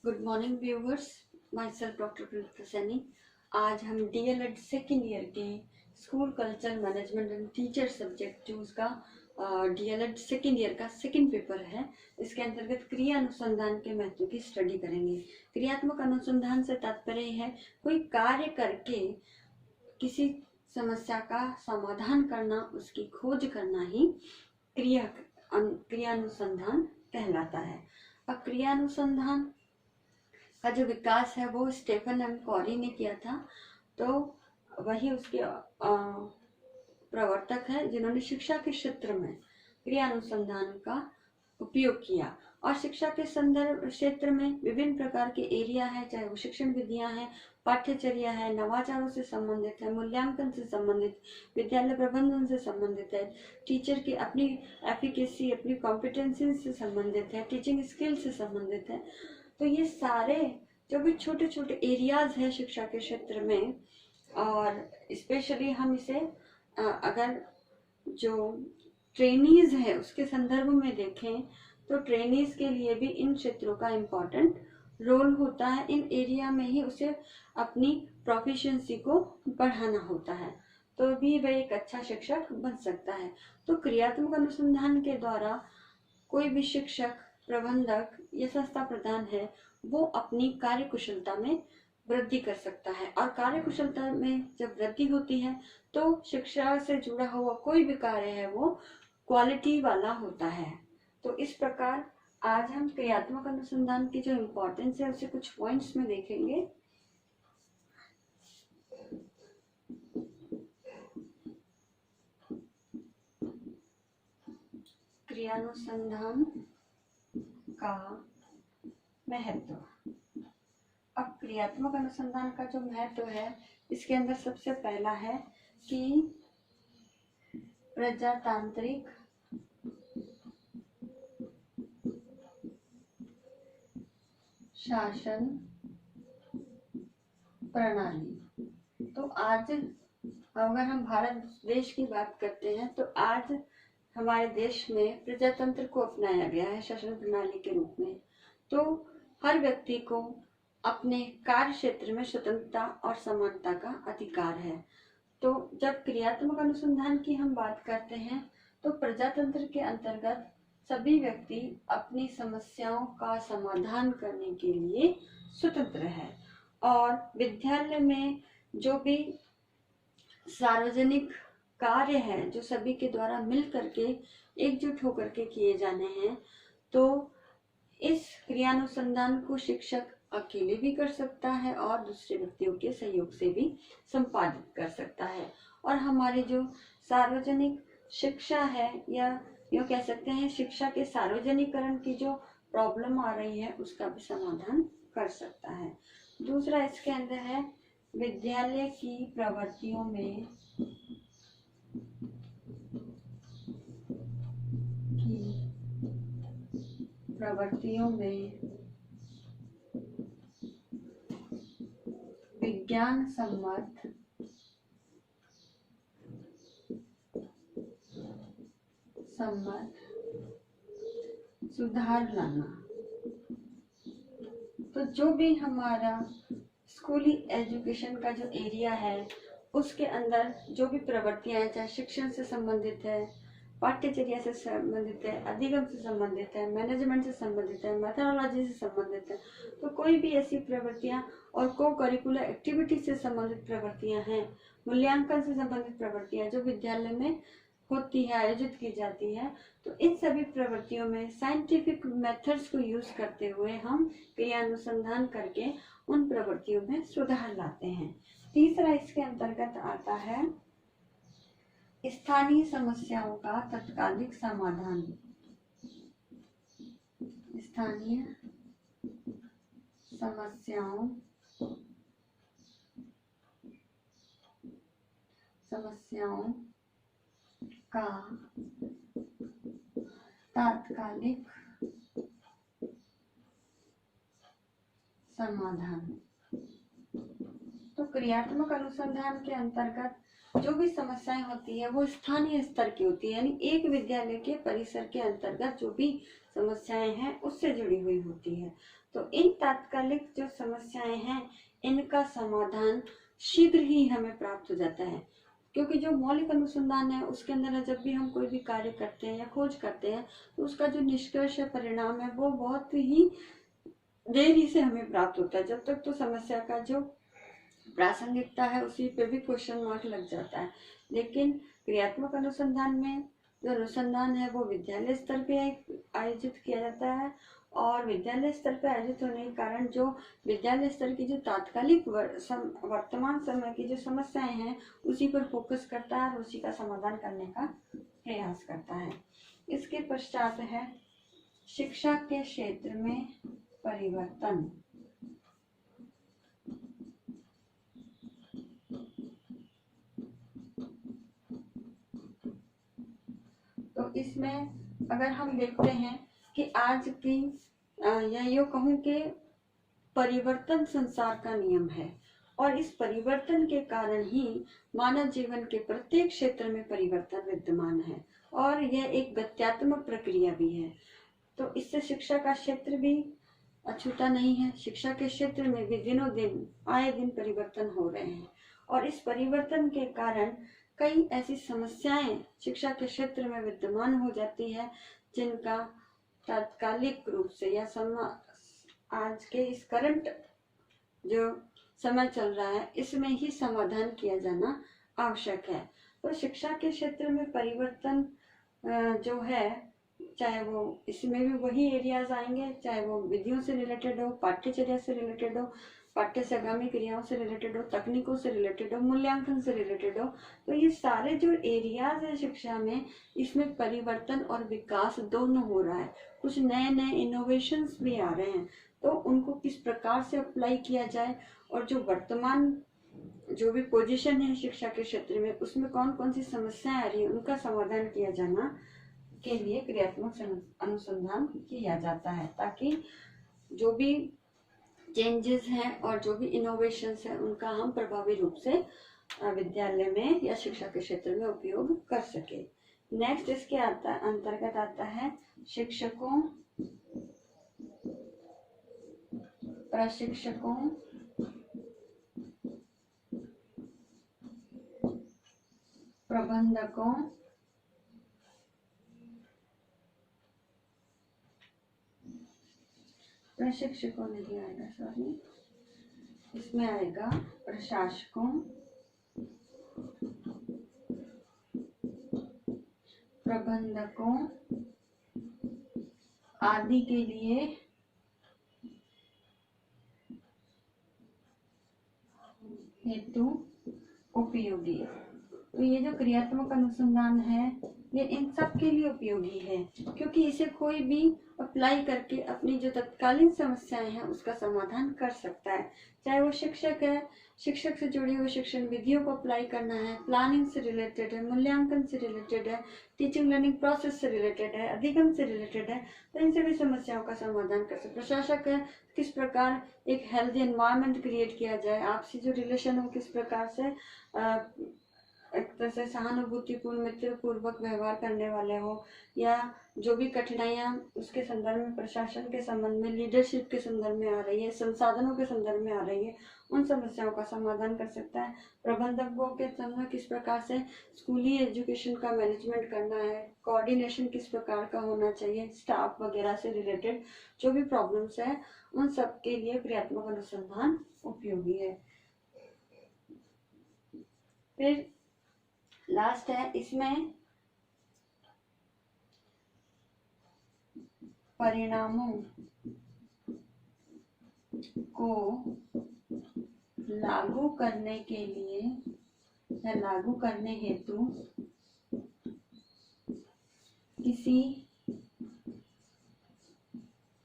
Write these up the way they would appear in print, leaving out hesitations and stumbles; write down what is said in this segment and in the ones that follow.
Good morning viewers, my self doctor Preeti Saini. आज हम DElEd second year के school culture management and teacher subject जो उसका डीएलएड सेकेंड ईयर का सेकेंड पेपर है, इसके अंतर्गत क्रिया अनुसंधान के महत्व की स्टडी करेंगे। क्रियात्मक अनुसंधान से तात्पर्य है कोई कार्य करके किसी समस्या का समाधान करना, उसकी खोज करना ही क्रिया अनुसंधान कहलाता है। अब क्रिया अनुसंधान का जो विकास है वो स्टेफन एम कॉरी ने किया था, तो वही उसके प्रवर्तक है जिन्होंने शिक्षा के क्षेत्र में क्रिया अनुसंधान का उपयोग किया। और शिक्षा के संदर्भ क्षेत्र में विभिन्न प्रकार के एरिया है, चाहे वो शिक्षण विधियां हैं, पाठ्यचर्या है, नवाचारों से संबंधित है, मूल्यांकन से संबंधित, विद्यालय प्रबंधन से संबंधित है, टीचर की अपनी एफिकेसी, अपनी कॉम्पिटेंसी से संबंधित है, टीचिंग स्किल से संबंधित है। तो ये सारे जो भी छोटे छोटे एरियाज है शिक्षा के क्षेत्र में, और स्पेशली हम इसे अगर जो ट्रेनीज है उसके संदर्भ में देखें तो ट्रेनीज के लिए भी इन क्षेत्रों का इम्पोर्टेंट रोल होता है। इन एरिया में ही उसे अपनी प्रोफिशिएंसी को बढ़ाना होता है, तो भी वह एक अच्छा शिक्षक बन सकता है। तो क्रियात्मक अनुसंधान के द्वारा कोई भी शिक्षक, प्रबंधक या संस्था प्रधान है, वो अपनी कार्य कुशलता में वृद्धि कर सकता है। और कार्य कुशलता में जब वृद्धि होती है तो शिक्षा से जुड़ा हुआ कोई भी कार्य है वो क्वालिटी वाला होता है। तो इस प्रकार आज हम क्रियात्मक अनुसंधान की जो इम्पोर्टेंस है उसे कुछ पॉइंट्स में देखेंगे। क्रियानुसंधान का महत्व। अब क्रियात्मक अनुसंधान का जो महत्व है, इसके अंदर सबसे पहला है कि प्रजातांत्रिक शासन प्रणाली। तो आज अगर हम भारत देश की बात करते हैं तो आज हमारे देश में प्रजातंत्र को अपनाया गया है शासन प्रणाली के रूप में। तो हर व्यक्ति को अपने कार्य क्षेत्र में स्वतंत्रता और समानता का अधिकार है। तो जब क्रियात्मक अनुसंधान की हम बात करते हैं तो प्रजातंत्र के अंतर्गत सभी व्यक्ति अपनी समस्याओं का समाधान करने के लिए स्वतंत्र है। और विद्यालय में जो भी सार्वजनिक कार्य है जो सभी के द्वारा मिल करके एकजुट होकर के किए जाने हैं, तो इस क्रियानुसंधान को शिक्षक अकेले भी कर सकता है और दूसरे व्यक्तियों के सहयोग से भी संपादित कर सकता है। और हमारी जो सार्वजनिक शिक्षा है, या यूँ कह सकते हैं शिक्षा के सार्वजनिकरण की जो प्रॉब्लम आ रही है उसका भी समाधान कर सकता है। दूसरा इसके अंदर है विद्यालय की प्रवृत्तियों में विज्ञान सम्मत सुधार लाना। तो जो भी हमारा स्कूली एजुकेशन का जो एरिया है उसके अंदर जो भी प्रवृत्तियां हैं, चाहे शिक्षण से संबंधित है, पाठ्यचर्या से संबंधित है, अधिगम से संबंधित है, मैनेजमेंट से संबंधित है, मेथोडोलॉजी से संबंधित है, तो कोई भी ऐसी प्रवृत्तियां और को करिकुलर एक्टिविटी से संबंधित प्रवृत्तियां हैं, मूल्यांकन से संबंधित प्रवृत्तियां जो विद्यालय में होती है, आयोजित की जाती है, तो इन सभी प्रवृत्तियों में साइंटिफिक मेथड्स को यूज करते हुए हम क्रियानुसंधान करके उन प्रवृत्तियों में सुधार लाते हैं। तीसरा इसके अंतर्गत आता है स्थानीय समस्याओं का तत्कालिक समाधान। स्थानीय समस्याओं का तात्कालिक समाधान। तो क्रियात्मक अनुसंधान के अंतर्गत जो भी समस्याएं होती है वो स्थानीय स्तर की होती है, यानी एक विद्यालय के परिसर के अंतर्गत जो भी समस्याएं हैं उससे जुड़ी हुई होती है। तो इन तात्कालिक जो समस्याएं हैं इनका समाधान शीघ्र ही हमें प्राप्त हो जाता है, क्योंकि जो मौलिक अनुसंधान है उसके अंदर जब भी हम कोई भी कार्य करते हैं या खोज करते हैं तो उसका जो निष्कर्ष है, परिणाम है, वो बहुत ही देरी से हमें प्राप्त होता है। जब तक तो समस्या का जो प्रासंगिकता है उसी पे भी क्वेश्चन मार्क लग जाता है। लेकिन क्रियात्मक अनुसंधान में जो अनुसंधान है वो विद्यालय स्तर पे आयोजित किया जाता है, और विद्यालय स्तर पे आयोजित होने के कारण जो विद्यालय स्तर की जो तात्कालिक वर्तमान समय की जो समस्याएं हैं उसी पर फोकस करता है और उसी का समाधान करने का प्रयास करता है। इसके पश्चात है शिक्षा के क्षेत्र में परिवर्तन। तो इसमें अगर हम देखते हैं कि आज की या यूं कहूं कि परिवर्तन संसार का नियम है, और इस परिवर्तन के कारण ही मानव जीवन के प्रत्येक क्षेत्र में परिवर्तन विद्यमान है, और यह एक गत्यात्मक प्रक्रिया भी है। तो इससे शिक्षा का क्षेत्र भी अछूता नहीं है। शिक्षा के क्षेत्र में भी दिनों दिन आए दिन परिवर्तन हो रहे हैं, और इस परिवर्तन के कारण कई ऐसी समस्याएं शिक्षा के क्षेत्र में विद्यमान हो जाती है जिनका तात्कालिक रूप से या आज के इस करंट जो समय चल रहा है इसमें ही समाधान किया जाना आवश्यक है। तो शिक्षा के क्षेत्र में परिवर्तन जो है, चाहे वो इसमें भी वही एरियाज आएंगे, चाहे वो विधियों से रिलेटेड हो, पाठ्यचर्या से रिलेटेड हो, पाठ्य से आगामी क्रियाओं से रिलेटेड हो, तकनीकों से रिलेटेड हो, मूल्यांकन से रिलेटेड हो। तो ये सारे जो एरियाज है शिक्षा में, इसमें परिवर्तन और विकास दोनों हो रहा है। कुछ नए नए इनोवेशंस भी आ रहे हैं, तो उनको किस प्रकार से अप्लाई किया जाए, और जो वर्तमान जो भी पोजीशन है शिक्षा के क्षेत्र में उसमें कौन कौन सी समस्याएं आ रही है उनका समाधान किया जाना के लिए क्रियात्मक अनुसंधान किया जाता है, ताकि जो भी चेंजेस हैं और जो भी इनोवेशंस हैं उनका हम प्रभावी रूप से विद्यालय में या शिक्षा के क्षेत्र में उपयोग कर सके। नेक्स्ट इसके अंतर्गत आता है शिक्षकों, प्रशिक्षकों, प्रबंधकों, प्रशिक्षकों नहीं आएगा, सॉरी, इसमें आएगा प्रशासकों, प्रबंधकों आदि के लिए हेतु उपयोगी। तो ये जो क्रियात्मक अनुसंधान है ये इन सब के लिए उपयोगी है, क्योंकि इसे कोई भी अप्लाई करके अपनी जो तत्कालीन समस्याएं हैं उसका समाधान कर सकता है। चाहे वो शिक्षक है, शिक्षक से जुड़ी हुई शिक्षण विधियों को अप्लाई करना है, प्लानिंग से रिलेटेड है, मूल्यांकन से रिलेटेड है, टीचिंग लर्निंग प्रोसेस से रिलेटेड है, अधिगम से रिलेटेड है, तो इन सभी समस्याओं का समाधान कर सकते। प्रशासक है, किस प्रकार एक हेल्दी एनवायरनमेंट क्रिएट किया जाए, आपसी जो रिलेशन हो किस प्रकार से एक तरह से सहानुभूतिपूर्ण मित्र पूर्वक व्यवहार करने वाले हो, या जो भी कठिनाइयां उसके संदर्भ में प्रशासन के संबंध में, लीडरशिप के संदर्भ में आ रही है, संसाधनों के संदर्भ में आ रही है, उन समस्याओं का समाधान कर सकता है। प्रबंधकों के संदर्भ में किस प्रकार से स्कूली एजुकेशन का मैनेजमेंट करना है, कोऑर्डिनेशन किस प्रकार का होना चाहिए, स्टाफ वगैरह से रिलेटेड जो भी प्रॉब्लम्स है उन सब के लिए क्रियात्मक अनुसंधान उपयोगी है। फिर लास्ट है इसमें परिणामों को लागू करने के लिए या लागू करने हेतु किसी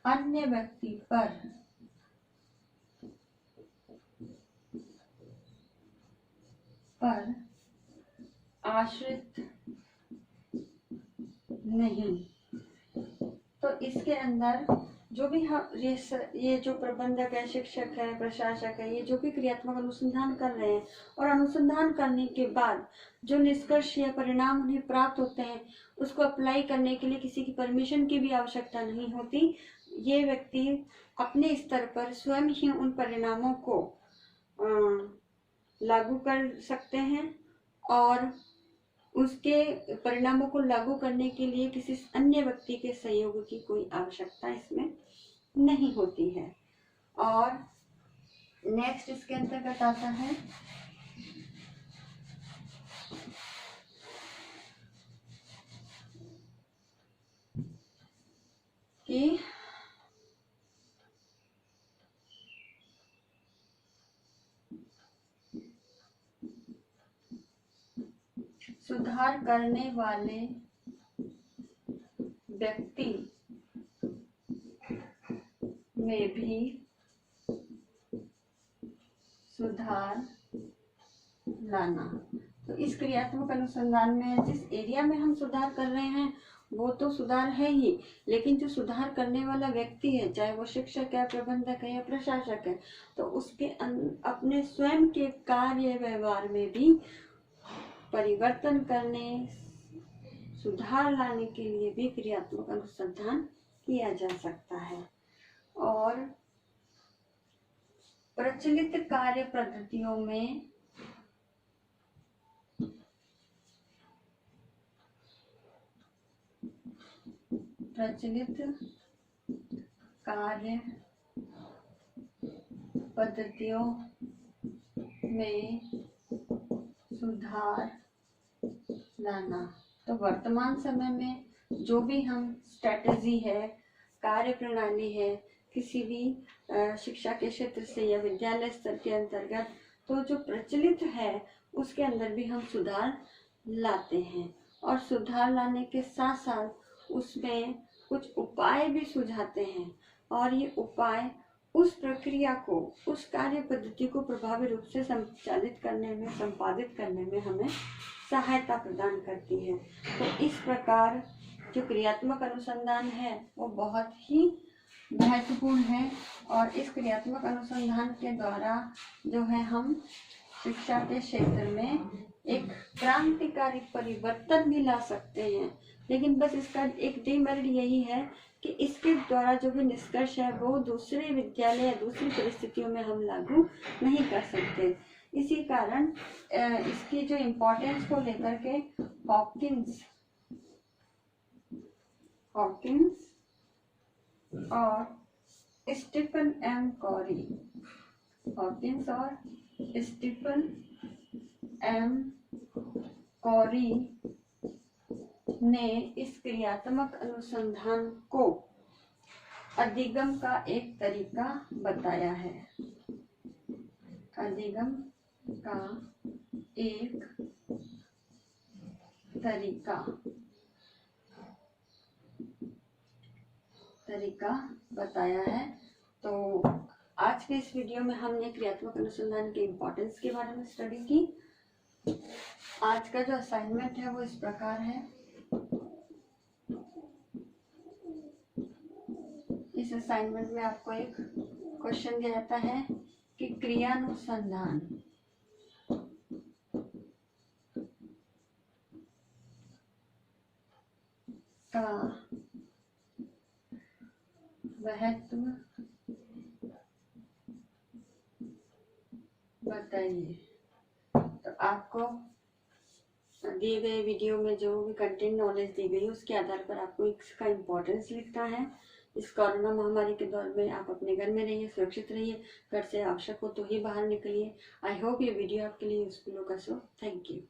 अन्य व्यक्ति पर आश्रित नहीं। तो इसके अंदर जो भी ये जो प्रबंधक है, शिक्षक है, प्रशासक है, ये जो भी क्रियात्मक अनुसंधान कर रहे हैं और अनुसंधान करने के बाद जो निष्कर्ष या परिणाम उन्हें प्राप्त होते हैं, उसको अप्लाई करने के लिए किसी की परमिशन की भी आवश्यकता नहीं होती। ये व्यक्ति अपने स्तर पर स्वयं ही उन परिणामों को लागू कर सकते हैं और उसके परिणामों को लागू करने के लिए किसी अन्य व्यक्ति के सहयोग की कोई आवश्यकता इसमें नहीं होती है। और नेक्स्ट इसके अंतर्गत आता है कि सुधार करने वाले व्यक्ति में भी सुधार लाना। तो इस क्रियात्मक अनुसंधान में जिस एरिया में हम सुधार कर रहे हैं वो तो सुधार है ही, लेकिन जो सुधार करने वाला व्यक्ति है, चाहे वो शिक्षक है, प्रबंधक है या प्रशासक है, तो उसके अपने स्वयं के कार्य व्यवहार में भी परिवर्तन करने, सुधार लाने के लिए भी क्रियात्मक अनुसंधान किया जा सकता है। और प्रचलित कार्य पद्धतियों में सुधार लाना। तो वर्तमान समय में जो भी हम स्ट्रेटेजी है, कार्य प्रणाली है, किसी भी शिक्षा के क्षेत्र से या विद्यालय स्तर के अंतर्गत, तो जो प्रचलित है उसके अंदर भी हम सुधार लाते हैं और सुधार लाने के साथ साथ उसमें कुछ उपाय भी सुझाते हैं और ये उपाय उस प्रक्रिया को, उस कार्य पद्धति को प्रभावी रूप से संचालित करने में, संपादित करने में हमें सहायता प्रदान करती है। तो इस प्रकार जो क्रियात्मक अनुसंधान है वो बहुत ही महत्वपूर्ण है और इस क्रियात्मक अनुसंधान के द्वारा जो है हम शिक्षा के क्षेत्र में एक क्रांतिकारी परिवर्तन भी ला सकते हैं। लेकिन बस इसका एक डिमेरिट यही है कि इसके द्वारा जो भी निष्कर्ष है वो दूसरे विद्यालय या दूसरी परिस्थितियों में हम लागू नहीं कर सकते। इसी कारण इसकी जो इम्पोर्टेंस को लेकर के हॉकिंस और स्टीफन एम कॉरी, हॉकिंस और स्टीफन एम कॉरी ने इस क्रियात्मक अनुसंधान को अधिगम का एक तरीका बताया है। अधिगम का एक तरीका बताया है। तो आज के इस वीडियो में हमने क्रियात्मक अनुसंधान के इम्पोर्टेंस के बारे में स्टडी की। आज का जो असाइनमेंट है वो इस प्रकार है। इस असाइनमेंट में आपको एक क्वेश्चन दिया जाता है कि क्रियानुसंधान का महत्व बताइए। तो आपको दिए गए वीडियो में जो भी कंटेंट नॉलेज दी गई उसके आधार पर आपको इसका इम्पोर्टेंस लिखना है। इस कोरोना महामारी के दौर में आप अपने घर में रहिए, सुरक्षित रहिए, घर से आवश्यक हो तो ही बाहर निकलिए। आई होप ये वीडियो आपके लिए यूजफुल होगा। So thank you.